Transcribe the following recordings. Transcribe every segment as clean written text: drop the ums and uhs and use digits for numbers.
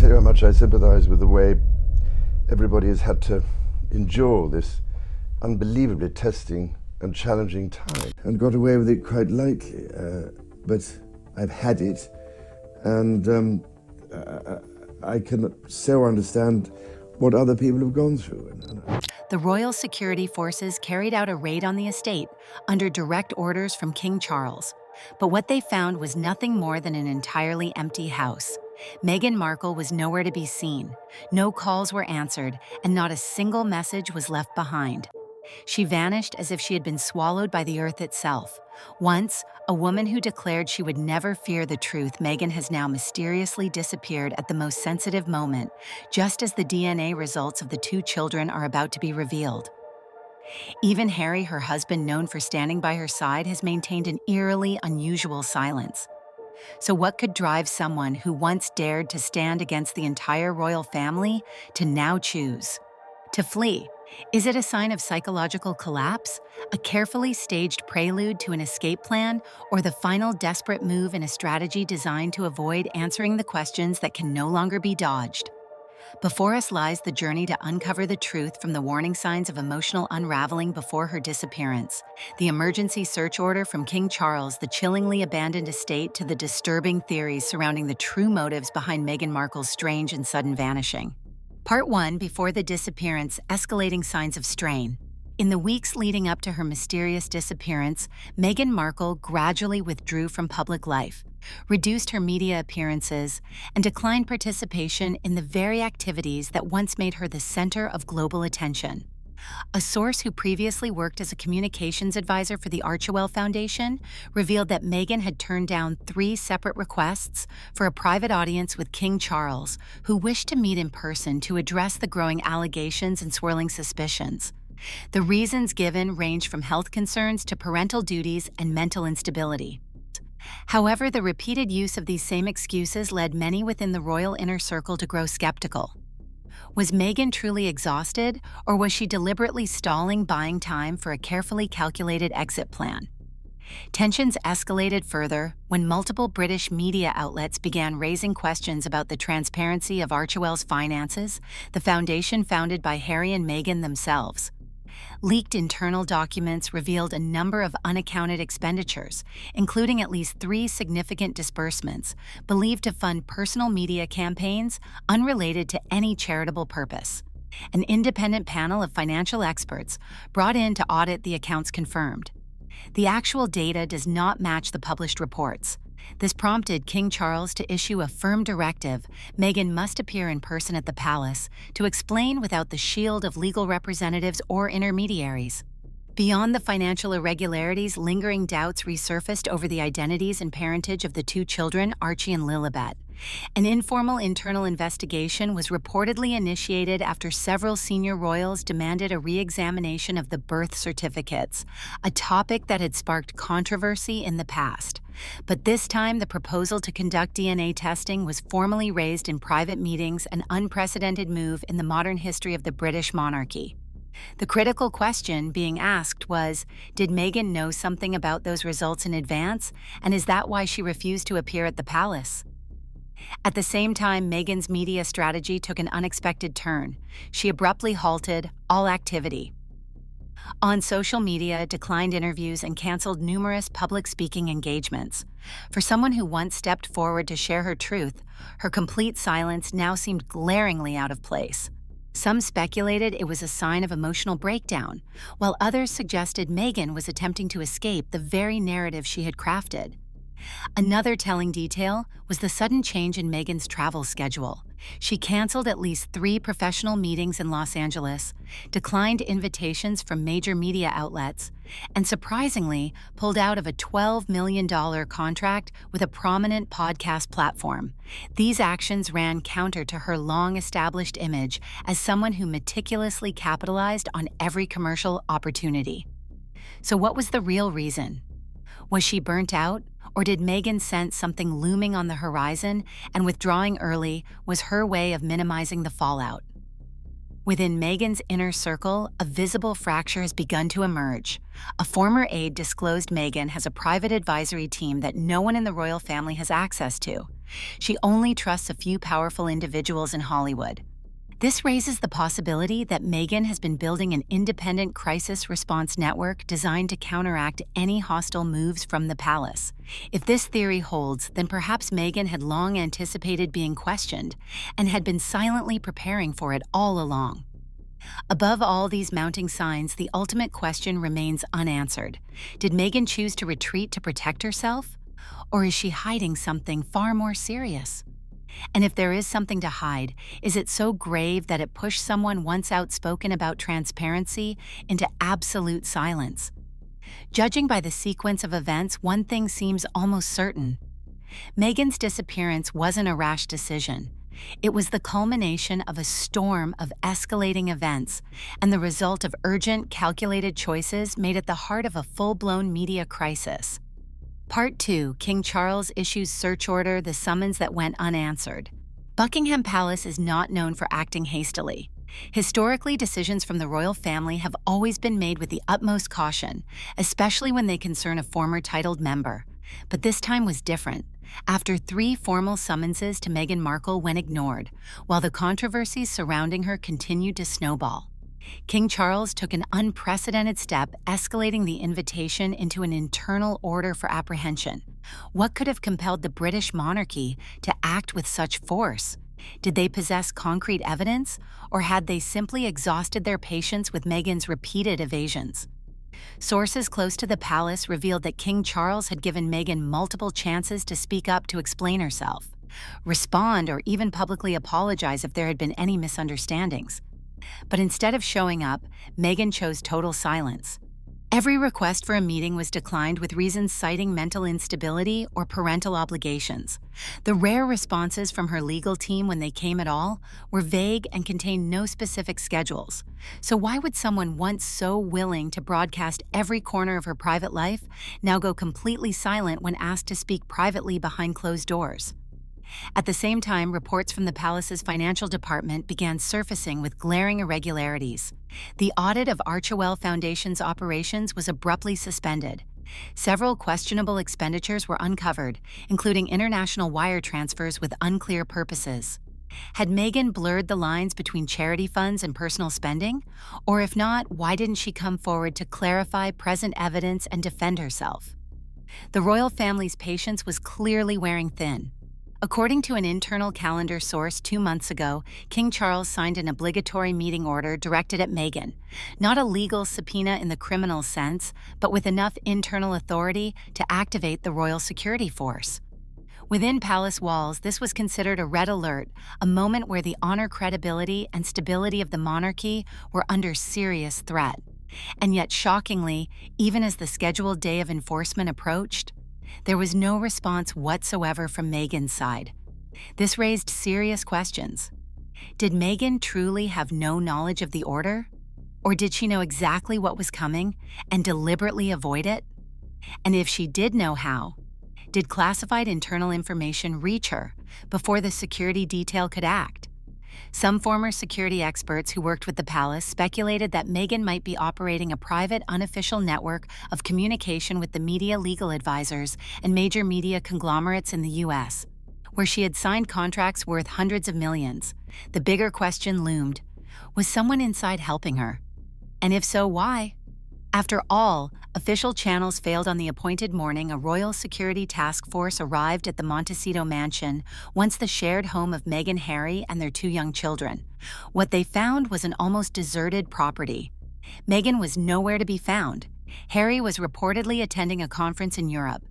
say how much I sympathise with the way everybody has had to endure this unbelievably testing and challenging time, and got away with it quite lightly. But I've had it, and I can so understand what other people have gone through. The Royal Security Forces carried out a raid on the estate under direct orders from King Charles. But what they found was nothing more than an entirely empty house. Meghan Markle was nowhere to be seen. No calls were answered, and not a single message was left behind. She vanished as if she had been swallowed by the earth itself. Once, a woman who declared she would never fear the truth, Meghan has now mysteriously disappeared at the most sensitive moment, just as the DNA results of the two children are about to be revealed. Even Harry, her husband, known for standing by her side, has maintained an eerily unusual silence. So what could drive someone who once dared to stand against the entire royal family to now choose to flee? Is it a sign of psychological collapse, a carefully staged prelude to an escape plan, or the final desperate move in a strategy designed to avoid answering the questions that can no longer be dodged? Before us lies the journey to uncover the truth from the warning signs of emotional unraveling before her disappearance, the emergency search order from King Charles, the chillingly abandoned estate, to the disturbing theories surrounding the true motives behind Meghan Markle's strange and sudden vanishing. Part 1. Before the disappearance, escalating signs of strain. In the weeks leading up to her mysterious disappearance, Meghan Markle gradually withdrew from public life, reduced her media appearances, and declined participation in the very activities that once made her the center of global attention. A source who previously worked as a communications advisor for the Archewell Foundation revealed that Meghan had turned down 3 separate requests for a private audience with King Charles, who wished to meet in person to address the growing allegations and swirling suspicions. The reasons given range from health concerns to parental duties and mental instability. However, the repeated use of these same excuses led many within the royal inner circle to grow skeptical. Was Meghan truly exhausted, or was she deliberately stalling, buying time for a carefully calculated exit plan? Tensions escalated further when multiple British media outlets began raising questions about the transparency of Archewell's finances, the foundation founded by Harry and Meghan themselves. Leaked internal documents revealed a number of unaccounted expenditures, including at least 3 significant disbursements, believed to fund personal media campaigns unrelated to any charitable purpose. An independent panel of financial experts brought in to audit the accounts confirmed. The actual data does not match the published reports. This prompted King Charles to issue a firm directive: Meghan must appear in person at the palace to explain without the shield of legal representatives or intermediaries. Beyond the financial irregularities, lingering doubts resurfaced over the identities and parentage of the 2 children, Archie and Lilibet. An informal internal investigation was reportedly initiated after several senior royals demanded a re-examination of the birth certificates, a topic that had sparked controversy in the past. But this time, the proposal to conduct DNA testing was formally raised in private meetings, an unprecedented move in the modern history of the British monarchy. The critical question being asked was, did Meghan know something about those results in advance, and is that why she refused to appear at the palace? At the same time, Meghan's media strategy took an unexpected turn. She abruptly halted all activity on social media, declined interviews, and canceled numerous public speaking engagements. For someone who once stepped forward to share her truth, her complete silence now seemed glaringly out of place. Some speculated it was a sign of emotional breakdown, while others suggested Meghan was attempting to escape the very narrative she had crafted. Another telling detail was the sudden change in Meghan's travel schedule. She canceled at least 3 professional meetings in Los Angeles, declined invitations from major media outlets, and surprisingly pulled out of a $12 million contract with a prominent podcast platform. These actions ran counter to her long-established image as someone who meticulously capitalized on every commercial opportunity. So what was the real reason? Was she burnt out? Or did Meghan sense something looming on the horizon, and withdrawing early was her way of minimizing the fallout? Within Meghan's inner circle, a visible fracture has begun to emerge. A former aide disclosed Meghan has a private advisory team that no one in the royal family has access to. She only trusts a few powerful individuals in Hollywood. This raises the possibility that Meghan has been building an independent crisis response network designed to counteract any hostile moves from the palace. If this theory holds, then perhaps Meghan had long anticipated being questioned and had been silently preparing for it all along. Above all these mounting signs, the ultimate question remains unanswered. Did Meghan choose to retreat to protect herself? Or is she hiding something far more serious? And if there is something to hide, is it so grave that it pushed someone once outspoken about transparency into absolute silence? Judging by the sequence of events, one thing seems almost certain. Meghan's disappearance wasn't a rash decision. It was the culmination of a storm of escalating events and the result of urgent, calculated choices made at the heart of a full-blown media crisis. Part 2. King Charles issues search order, the summons that went unanswered. Buckingham Palace is not known for acting hastily. Historically, decisions from the royal family have always been made with the utmost caution, especially when they concern a former titled member. But this time was different. After 3 formal summonses to Meghan Markle went ignored, while the controversies surrounding her continued to snowball. King Charles took an unprecedented step, escalating the invitation into an internal order for apprehension. What could have compelled the British monarchy to act with such force? Did they possess concrete evidence, or had they simply exhausted their patience with Meghan's repeated evasions? Sources close to the palace revealed that King Charles had given Meghan multiple chances to speak up to explain herself, respond, or even publicly apologize if there had been any misunderstandings. But instead of showing up, Meghan chose total silence. Every request for a meeting was declined with reasons citing mental instability or parental obligations. The rare responses from her legal team, when they came at all, were vague and contained no specific schedules. So why would someone once so willing to broadcast every corner of her private life now go completely silent when asked to speak privately behind closed doors? At the same time, reports from the palace's financial department began surfacing with glaring irregularities. The audit of Archewell Foundation's operations was abruptly suspended. Several questionable expenditures were uncovered, including international wire transfers with unclear purposes. Had Meghan blurred the lines between charity funds and personal spending? Or if not, why didn't she come forward to clarify present evidence and defend herself? The royal family's patience was clearly wearing thin. According to an internal calendar source 2 months ago, King Charles signed an obligatory meeting order directed at Meghan, not a legal subpoena in the criminal sense, but with enough internal authority to activate the royal security force. Within palace walls, this was considered a red alert, a moment where the honor, credibility, and stability of the monarchy were under serious threat. And yet, shockingly, even as the scheduled day of enforcement approached, there was no response whatsoever from Meghan's side. This raised serious questions. Did Meghan truly have no knowledge of the order? Or did she know exactly what was coming and deliberately avoid it? And if she did know how, did classified internal information reach her before the security detail could act? Some former security experts who worked with the palace speculated that Meghan might be operating a private, unofficial network of communication with the media legal advisors and major media conglomerates in the U.S., where she had signed contracts worth hundreds of millions. The bigger question loomed: was someone inside helping her? And if so, why? After all, official channels failed on the appointed morning a royal security task force arrived at the Montecito mansion, once the shared home of Meghan, Harry, and their 2 young children. What they found was an almost deserted property. Meghan was nowhere to be found. Harry was reportedly attending a conference in Europe.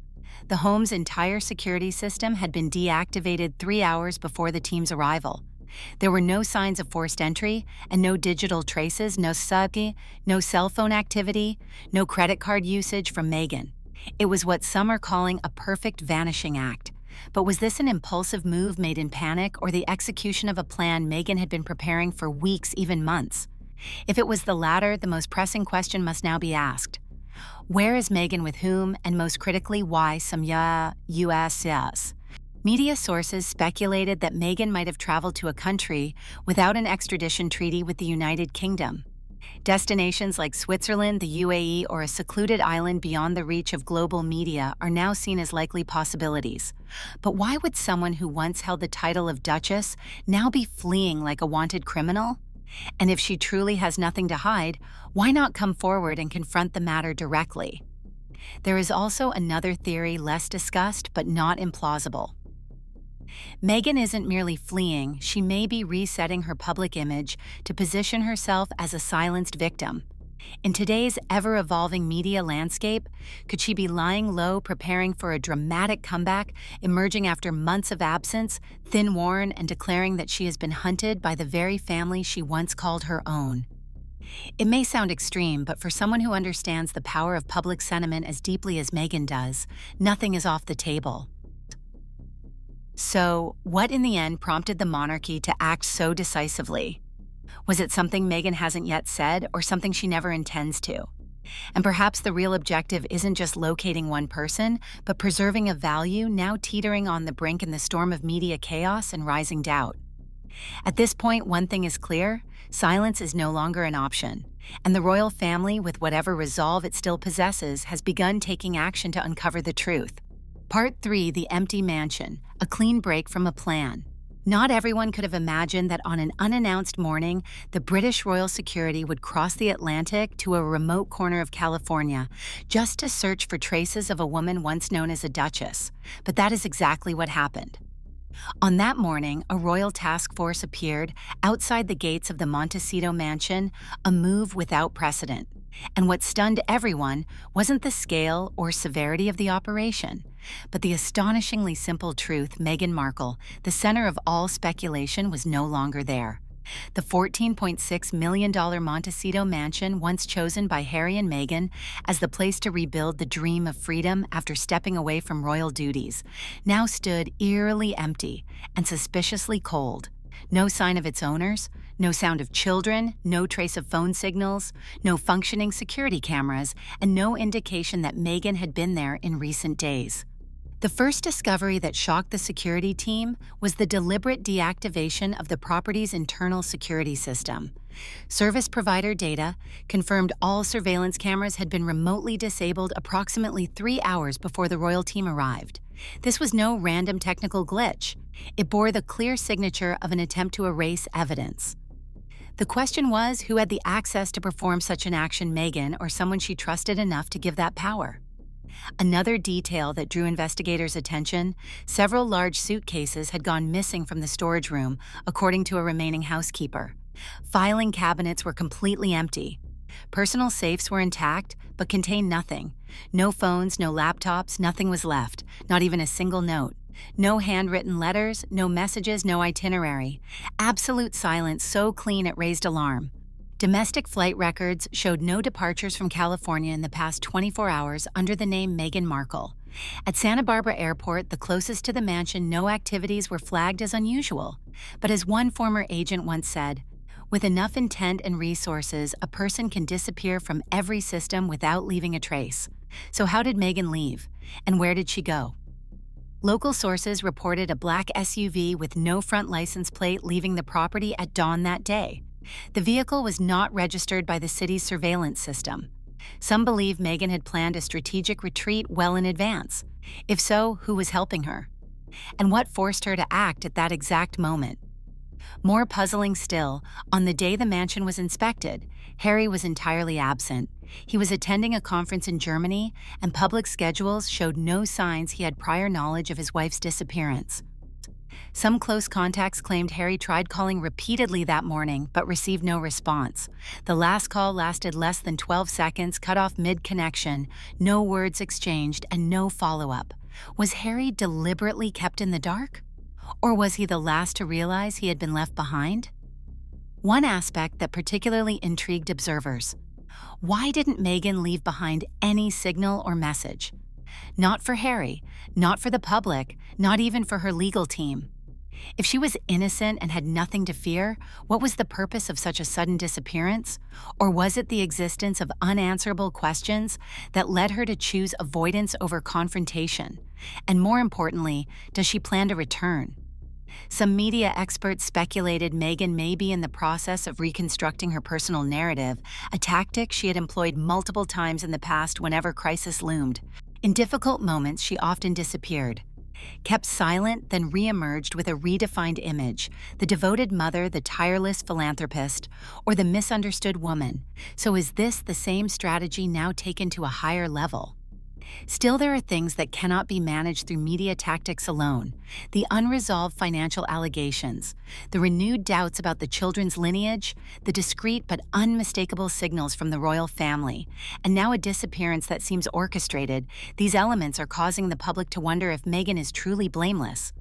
The home's entire security system had been deactivated 3 hours before the team's arrival. There were no signs of forced entry and no digital traces, no cell phone activity, no credit card usage from Meghan. It was what some are calling a perfect vanishing act. But was this an impulsive move made in panic, or the execution of a plan Meghan had been preparing for weeks, even months? If it was the latter, the most pressing question must now be asked. Where is Meghan, with whom, and most critically, why some U.S. Media sources speculated that Meghan might have traveled to a country without an extradition treaty with the United Kingdom. Destinations like Switzerland, the UAE, or a secluded island beyond the reach of global media are now seen as likely possibilities. But why would someone who once held the title of Duchess now be fleeing like a wanted criminal? And if she truly has nothing to hide, why not come forward and confront the matter directly? There is also another theory less discussed but not implausible. Meghan isn't merely fleeing, she may be resetting her public image to position herself as a silenced victim. In today's ever-evolving media landscape, could she be lying low preparing for a dramatic comeback, emerging after months of absence, thin-worn, and declaring that she has been hunted by the very family she once called her own? It may sound extreme, but for someone who understands the power of public sentiment as deeply as Meghan does, nothing is off the table. So, what in the end prompted the monarchy to act so decisively? Was it something Meghan hasn't yet said, or something she never intends to? And perhaps the real objective isn't just locating one person, but preserving a value now teetering on the brink in the storm of media chaos and rising doubt. At this point, one thing is clear: silence is no longer an option, and the royal family, with whatever resolve it still possesses, has begun taking action to uncover the truth. Part 3: The Empty Mansion, a clean break from a plan. Not everyone could have imagined that on an unannounced morning, the British royal security would cross the Atlantic to a remote corner of California just to search for traces of a woman once known as a duchess. But that is exactly what happened. On that morning, a royal task force appeared outside the gates of the Montecito mansion, a move without precedent. And what stunned everyone wasn't the scale or severity of the operation, but the astonishingly simple truth: Meghan Markle, the center of all speculation, was no longer there. The $14.6 million Montecito mansion, once chosen by Harry and Meghan as the place to rebuild the dream of freedom after stepping away from royal duties, now stood eerily empty and suspiciously cold. No sign of its owners, no sound of children, no trace of phone signals, no functioning security cameras, and no indication that Meghan had been there in recent days. The first discovery that shocked the security team was the deliberate deactivation of the property's internal security system. Service provider data confirmed all surveillance cameras had been remotely disabled approximately 3 hours before the royal team arrived. This was no random technical glitch. It bore the clear signature of an attempt to erase evidence. The question was, who had the access to perform such an action: Meghan or someone she trusted enough to give that power? Another detail that drew investigators' attention: several large suitcases had gone missing from the storage room, according to a remaining housekeeper. Filing cabinets were completely empty. Personal safes were intact, but contained nothing. No phones, no laptops, nothing was left, not even a single note. No handwritten letters, no messages, no itinerary. Absolute silence so clean it raised alarm. Domestic flight records showed no departures from California in the past 24 hours under the name Meghan Markle. At Santa Barbara Airport, the closest to the mansion, no activities were flagged as unusual. But as one former agent once said, with enough intent and resources, a person can disappear from every system without leaving a trace. So how did Meghan leave? And where did she go? Local sources reported a black SUV with no front license plate leaving the property at dawn that day. The vehicle was not registered by the city's surveillance system. Some believe Meghan had planned a strategic retreat well in advance. If so, who was helping her? And what forced her to act at that exact moment? More puzzling still, on the day the mansion was inspected, Harry was entirely absent. He was attending a conference in Germany, and public schedules showed no signs he had prior knowledge of his wife's disappearance. Some close contacts claimed Harry tried calling repeatedly that morning but received no response. The last call lasted less than 12 seconds, cut off mid-connection, no words exchanged, and no follow-up. Was Harry deliberately kept in the dark? Or was he the last to realize he had been left behind? One aspect that particularly intrigued observers: why didn't Meghan leave behind any signal or message? Not for Harry, not for the public, not even for her legal team. If she was innocent and had nothing to fear, what was the purpose of such a sudden disappearance? Or was it the existence of unanswerable questions that led her to choose avoidance over confrontation? And more importantly, does she plan to return? Some media experts speculated Meghan may be in the process of reconstructing her personal narrative, a tactic she had employed multiple times in the past whenever crisis loomed. In difficult moments, she often disappeared, kept silent, then re-emerged with a redefined image: the devoted mother, the tireless philanthropist, or the misunderstood woman. So is this the same strategy now taken to a higher level? Still, there are things that cannot be managed through media tactics alone: the unresolved financial allegations, the renewed doubts about the children's lineage, the discreet but unmistakable signals from the royal family, and now a disappearance that seems orchestrated. These elements are causing the public to wonder if Meghan is truly blameless.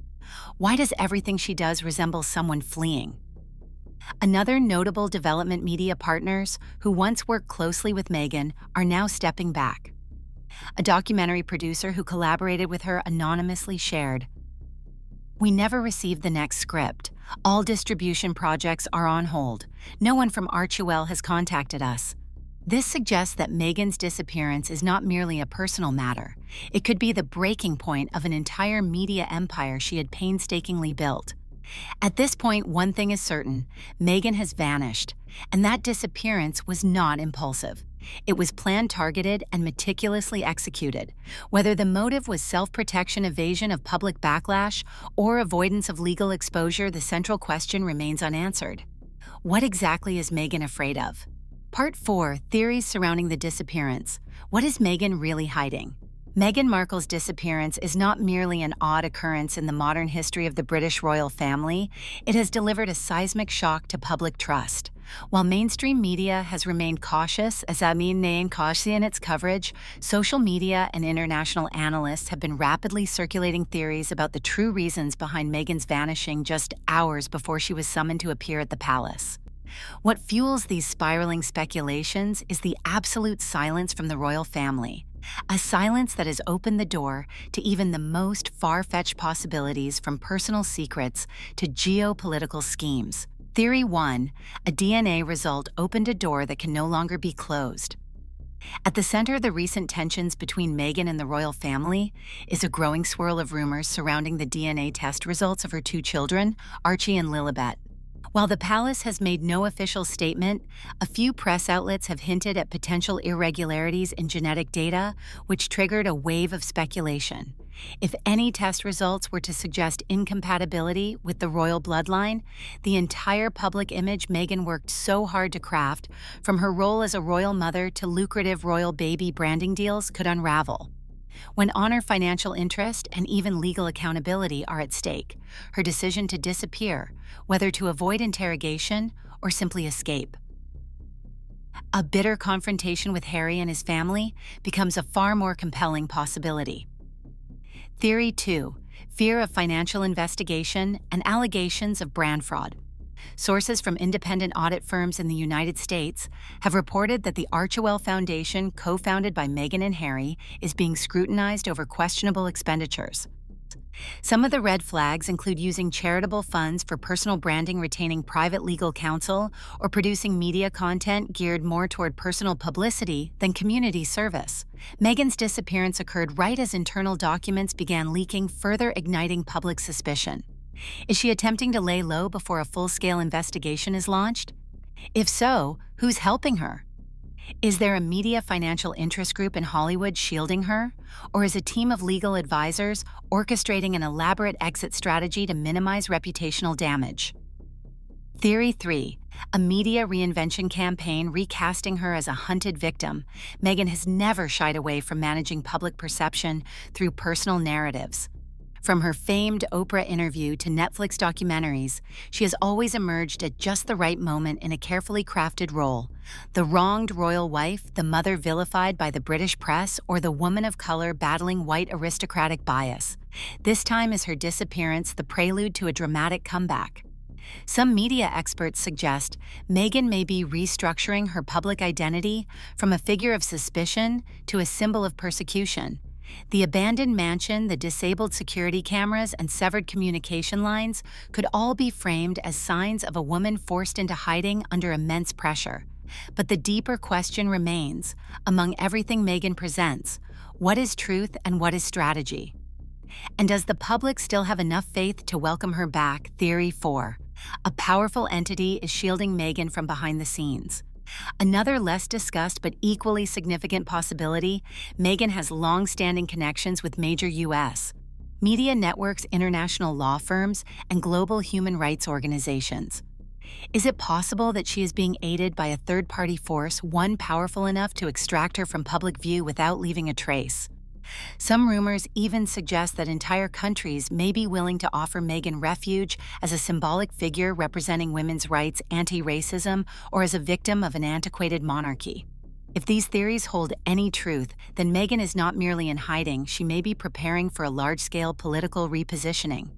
Why does everything she does resemble someone fleeing? Another notable development: media partners who once worked closely with Meghan are now stepping back. A documentary producer who collaborated with her anonymously shared, "We never received the next script. All distribution projects are on hold. No one from Archewell has contacted us." This suggests that Meghan's disappearance is not merely a personal matter. It could be the breaking point of an entire media empire she had painstakingly built. At this point, one thing is certain: Meghan has vanished, and that disappearance was not impulsive. It was planned, targeted, and meticulously executed. Whether the motive was self-protection, evasion of public backlash, or avoidance of legal exposure, the central question remains unanswered. What exactly is Meghan afraid of? Part 4: Theories surrounding the disappearance. What is Meghan really hiding? Meghan Markle's disappearance is not merely an odd occurrence in the modern history of the British royal family. It has delivered a seismic shock to public trust. While mainstream media has remained cautious, in its coverage, social media and international analysts have been rapidly circulating theories about the true reasons behind Meghan's vanishing just hours before she was summoned to appear at the palace. What fuels these spiraling speculations is the absolute silence from the royal family. A silence that has opened the door to even the most far-fetched possibilities, from personal secrets to geopolitical schemes. Theory 1: a DNA result opened a door that can no longer be closed. At the center of the recent tensions between Meghan and the royal family is a growing swirl of rumors surrounding the DNA test results of her two children, Archie and Lilibet. While the palace has made no official statement, a few press outlets have hinted at potential irregularities in genetic data, which triggered a wave of speculation. If any test results were to suggest incompatibility with the royal bloodline, the entire public image Meghan worked so hard to craft, from her role as a royal mother to lucrative royal baby branding deals, could unravel. When honor, financial interest, and even legal accountability are at stake, her decision to disappear, whether to avoid interrogation or simply escape. A bitter confrontation with Harry and his family becomes a far more compelling possibility. Theory 2: fear of financial investigation and allegations of brand fraud. Sources from independent audit firms in the United States have reported that the Archewell Foundation, co-founded by Meghan and Harry, is being scrutinized over questionable expenditures. Some of the red flags include using charitable funds for personal branding, retaining private legal counsel, or producing media content geared more toward personal publicity than community service. Meghan's disappearance occurred right as internal documents began leaking, further igniting public suspicion. Is she attempting to lay low before a full-scale investigation is launched? If so, who's helping her? Is there a media financial interest group in Hollywood shielding her? Or is a team of legal advisors orchestrating an elaborate exit strategy to minimize reputational damage? Theory 3: a media reinvention campaign recasting her as a hunted victim. Meghan has never shied away from managing public perception through personal narratives. From her famed Oprah interview to Netflix documentaries, she has always emerged at just the right moment in a carefully crafted role: the wronged royal wife, the mother vilified by the British press, or the woman of color battling white aristocratic bias. This time is her disappearance the prelude to a dramatic comeback. Some media experts suggest Meghan may be restructuring her public identity from a figure of suspicion to a symbol of persecution. The abandoned mansion, the disabled security cameras, and severed communication lines could all be framed as signs of a woman forced into hiding under immense pressure. But the deeper question remains: among everything Meghan presents, what is truth and what is strategy? And does the public still have enough faith to welcome her back? Theory 4. A powerful entity is shielding Meghan from behind the scenes. Another less discussed but equally significant possibility, Meghan has long-standing connections with major U.S. media networks, international law firms, and global human rights organizations. Is it possible that she is being aided by a third-party force, one powerful enough to extract her from public view without leaving a trace? Some rumors even suggest that entire countries may be willing to offer Meghan refuge as a symbolic figure representing women's rights, anti-racism, or as a victim of an antiquated monarchy. If these theories hold any truth, then Meghan is not merely in hiding, she may be preparing for a large-scale political repositioning.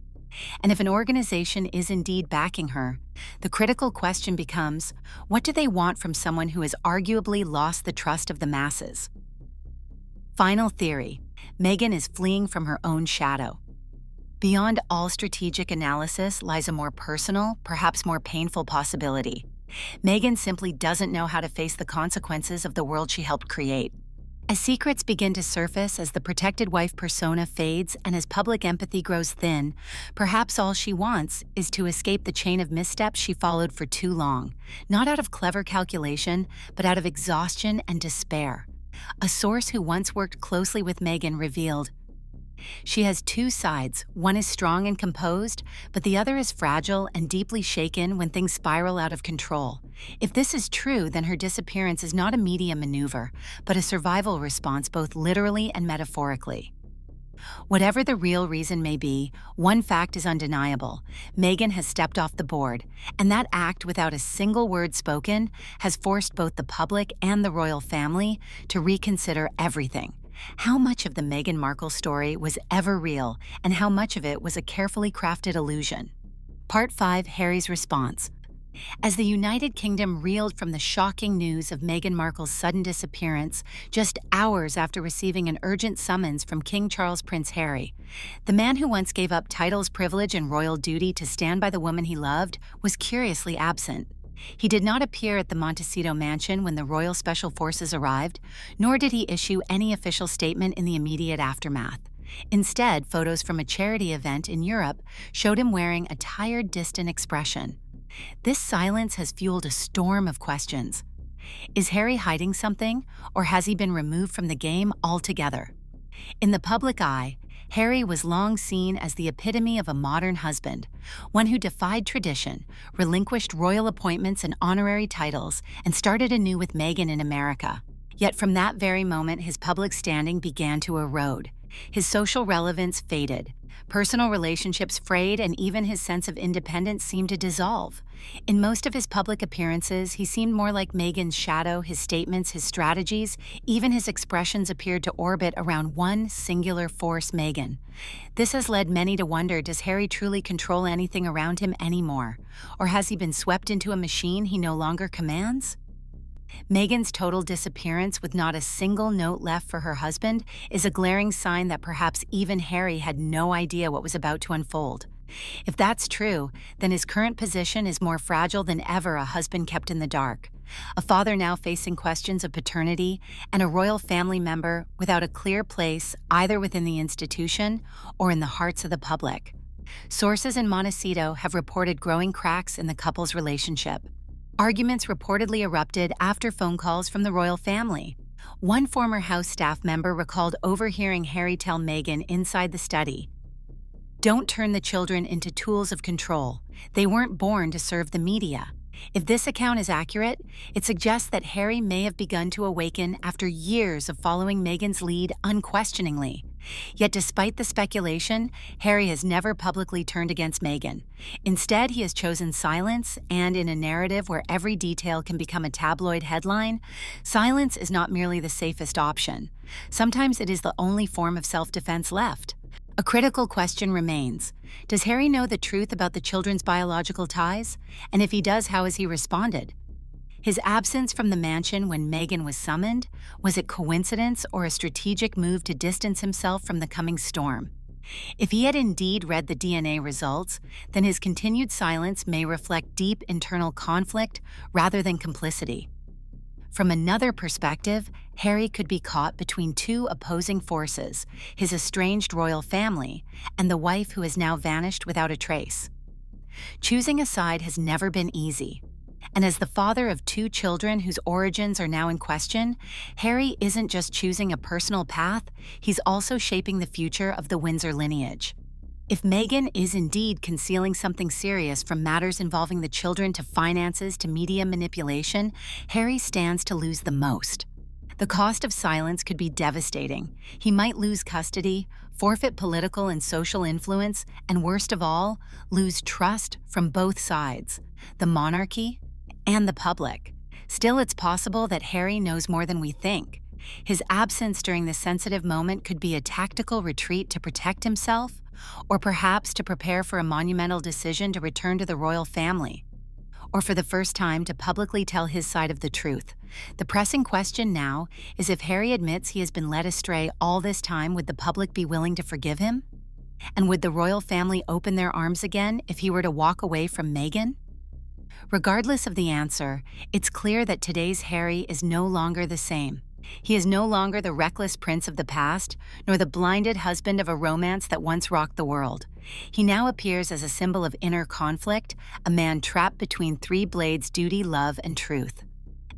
And if an organization is indeed backing her, the critical question becomes, what do they want from someone who has arguably lost the trust of the masses? Final theory, Meghan is fleeing from her own shadow. Beyond all strategic analysis lies a more personal, perhaps more painful possibility. Meghan simply doesn't know how to face the consequences of the world she helped create. As secrets begin to surface, as the protected wife persona fades, and as public empathy grows thin, perhaps all she wants is to escape the chain of missteps she followed for too long, not out of clever calculation, but out of exhaustion and despair. A source who once worked closely with Meghan revealed, "She has two sides. One is strong and composed, but the other is fragile and deeply shaken when things spiral out of control. If this is true, then her disappearance is not a media maneuver, but a survival response both literally and metaphorically." Whatever the real reason may be, one fact is undeniable. Meghan has stepped off the board, and that act, without a single word spoken, has forced both the public and the royal family to reconsider everything. How much of the Meghan Markle story was ever real, and how much of it was a carefully crafted illusion? Part 5, Harry's response. As the United Kingdom reeled from the shocking news of Meghan Markle's sudden disappearance just hours after receiving an urgent summons from King Charles Prince Harry, the man who once gave up titles, privilege, and royal duty to stand by the woman he loved was curiously absent. He did not appear at the Montecito mansion when the Royal Special Forces arrived, nor did he issue any official statement in the immediate aftermath. Instead, photos from a charity event in Europe showed him wearing a tired, distant expression. This silence has fueled a storm of questions. Is Harry hiding something, or has he been removed from the game altogether? In the public eye, Harry was long seen as the epitome of a modern husband, one who defied tradition, relinquished royal appointments and honorary titles, and started anew with Meghan in America. Yet from that very moment, his public standing began to erode. His social relevance faded, personal relationships frayed, and even his sense of independence seemed to dissolve. In most of his public appearances, he seemed more like Meghan's shadow. His statements, his strategies, even his expressions appeared to orbit around one singular force, Meghan. This has led many to wonder, does Harry truly control anything around him anymore? Or has he been swept into a machine he no longer commands? Meghan's total disappearance with not a single note left for her husband is a glaring sign that perhaps even Harry had no idea what was about to unfold. If that's true, then his current position is more fragile than ever, a husband kept in the dark, a father now facing questions of paternity, and a royal family member without a clear place either within the institution or in the hearts of the public. Sources in Montecito have reported growing cracks in the couple's relationship. Arguments reportedly erupted after phone calls from the royal family. One former House staff member recalled overhearing Harry tell Meghan inside the study, "Don't turn the children into tools of control. They weren't born to serve the media." If this account is accurate, it suggests that Harry may have begun to awaken after years of following Meghan's lead unquestioningly. Yet despite the speculation, Harry has never publicly turned against Meghan. Instead, he has chosen silence, and in a narrative where every detail can become a tabloid headline, silence is not merely the safest option. Sometimes it is the only form of self-defense left. A critical question remains. Does Harry know the truth about the children's biological ties? And if he does, how has he responded? His absence from the mansion when Meghan was summoned, was it coincidence or a strategic move to distance himself from the coming storm? If he had indeed read the DNA results, then his continued silence may reflect deep internal conflict rather than complicity. From another perspective, Harry could be caught between two opposing forces, his estranged royal family and the wife who has now vanished without a trace. Choosing a side has never been easy. And as the father of two children whose origins are now in question, Harry isn't just choosing a personal path, he's also shaping the future of the Windsor lineage. If Meghan is indeed concealing something serious from matters involving the children to finances to media manipulation, Harry stands to lose the most. The cost of silence could be devastating. He might lose custody, forfeit political and social influence, and worst of all, lose trust from both sides, the monarchy and the public. Still, it's possible that Harry knows more than we think. His absence during this sensitive moment could be a tactical retreat to protect himself, or perhaps to prepare for a monumental decision to return to the royal family, or for the first time to publicly tell his side of the truth. The pressing question now is if Harry admits he has been led astray all this time, would the public be willing to forgive him? And would the royal family open their arms again if he were to walk away from Meghan? Regardless of the answer, it's clear that today's Harry is no longer the same. He is no longer the reckless prince of the past, nor the blinded husband of a romance that once rocked the world. He now appears as a symbol of inner conflict, a man trapped between three blades: duty, love, and truth.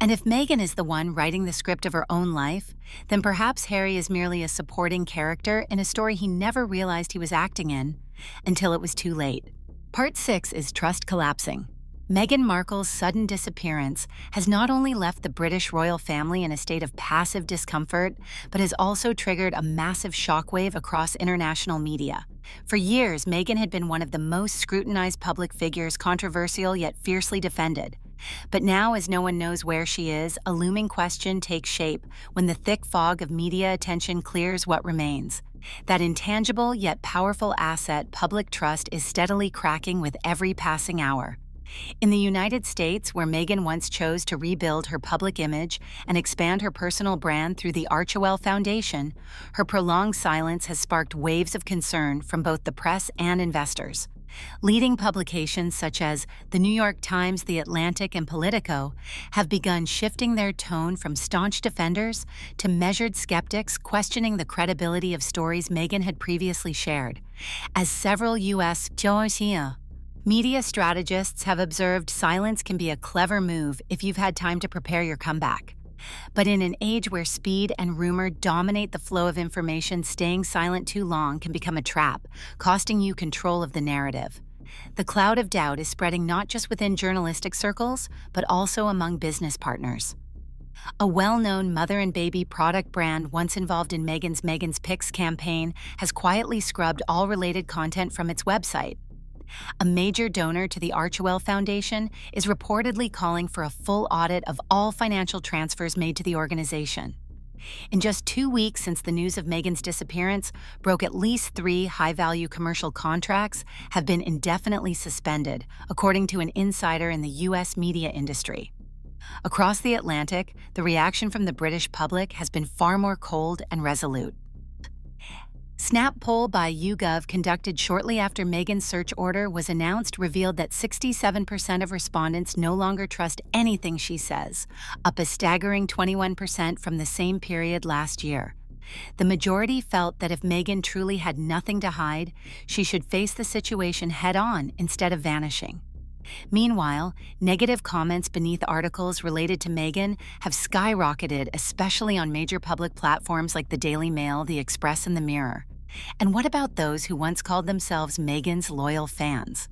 And if Meghan is the one writing the script of her own life, then perhaps Harry is merely a supporting character in a story he never realized he was acting in until it was too late. Part 6 is trust collapsing. Meghan Markle's sudden disappearance has not only left the British royal family in a state of passive discomfort, but has also triggered a massive shockwave across international media. For years, Meghan had been one of the most scrutinized public figures, controversial yet fiercely defended. But now, as no one knows where she is, a looming question takes shape when the thick fog of media attention clears what remains. That intangible yet powerful asset, public trust, is steadily cracking with every passing hour. In the United States, where Meghan once chose to rebuild her public image and expand her personal brand through the Archewell Foundation, her prolonged silence has sparked waves of concern from both the press and investors. Leading publications such as The New York Times, The Atlantic, and Politico have begun shifting their tone from staunch defenders to measured skeptics questioning the credibility of stories Meghan had previously shared. As several U.S. media strategists have observed, silence can be a clever move if you've had time to prepare your comeback. But in an age where speed and rumor dominate the flow of information, staying silent too long can become a trap, costing you control of the narrative. The cloud of doubt is spreading not just within journalistic circles, but also among business partners. A well-known mother and baby product brand once involved in Meghan's Picks campaign has quietly scrubbed all related content from its website. A major donor to the Archewell Foundation is reportedly calling for a full audit of all financial transfers made to the organization. In just 2 weeks since the news of Meghan's disappearance broke, at least 3 high-value commercial contracts have been indefinitely suspended, according to an insider in the U.S. media industry. Across the Atlantic, the reaction from the British public has been far more cold and resolute. Snap poll by YouGov conducted shortly after Meghan's search order was announced revealed that 67% of respondents no longer trust anything she says, up a staggering 21% from the same period last year. The majority felt that if Meghan truly had nothing to hide, she should face the situation head-on instead of vanishing. Meanwhile, negative comments beneath articles related to Meghan have skyrocketed, especially on major public platforms like the Daily Mail, The Express, and The Mirror. And what about those who once called themselves Meghan's loyal fans?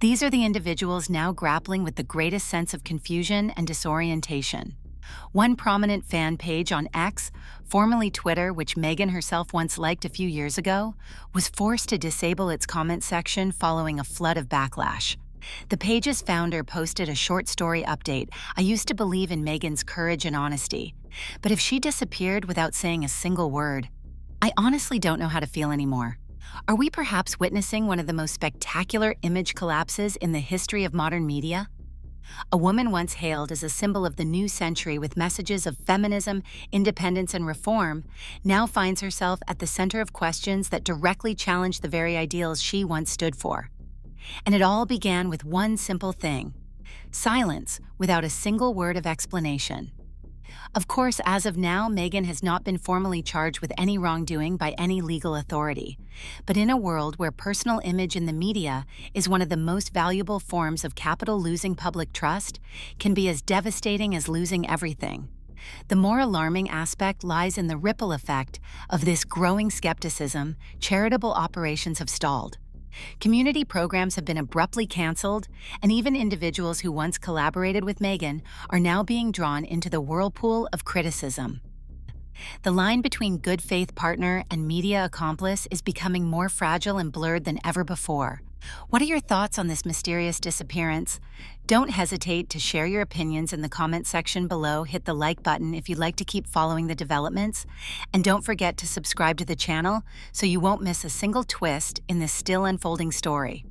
These are the individuals now grappling with the greatest sense of confusion and disorientation. One prominent fan page on X, formerly Twitter, which Meghan herself once liked a few years ago, was forced to disable its comment section following a flood of backlash. The page's founder posted a short story update. "I used to believe in Meghan's courage and honesty, but if she disappeared without saying a single word, I honestly don't know how to feel anymore." Are we perhaps witnessing one of the most spectacular image collapses in the history of modern media? A woman once hailed as a symbol of the new century with messages of feminism, independence, and reform now finds herself at the center of questions that directly challenge the very ideals she once stood for. And it all began with one simple thing: silence without a single word of explanation. Of course, as of now, Meghan has not been formally charged with any wrongdoing by any legal authority. But in a world where personal image in the media is one of the most valuable forms of capital, losing public trust can be as devastating as losing everything. The more alarming aspect lies in the ripple effect of this growing skepticism. Charitable operations have stalled. Community programs have been abruptly canceled, and even individuals who once collaborated with Meghan are now being drawn into the whirlpool of criticism. The line between good faith partner and media accomplice is becoming more fragile and blurred than ever before. What are your thoughts on this mysterious disappearance? Don't hesitate to share your opinions in the comment section below. Hit the like button if you'd like to keep following the developments. And don't forget to subscribe to the channel so you won't miss a single twist in this still unfolding story.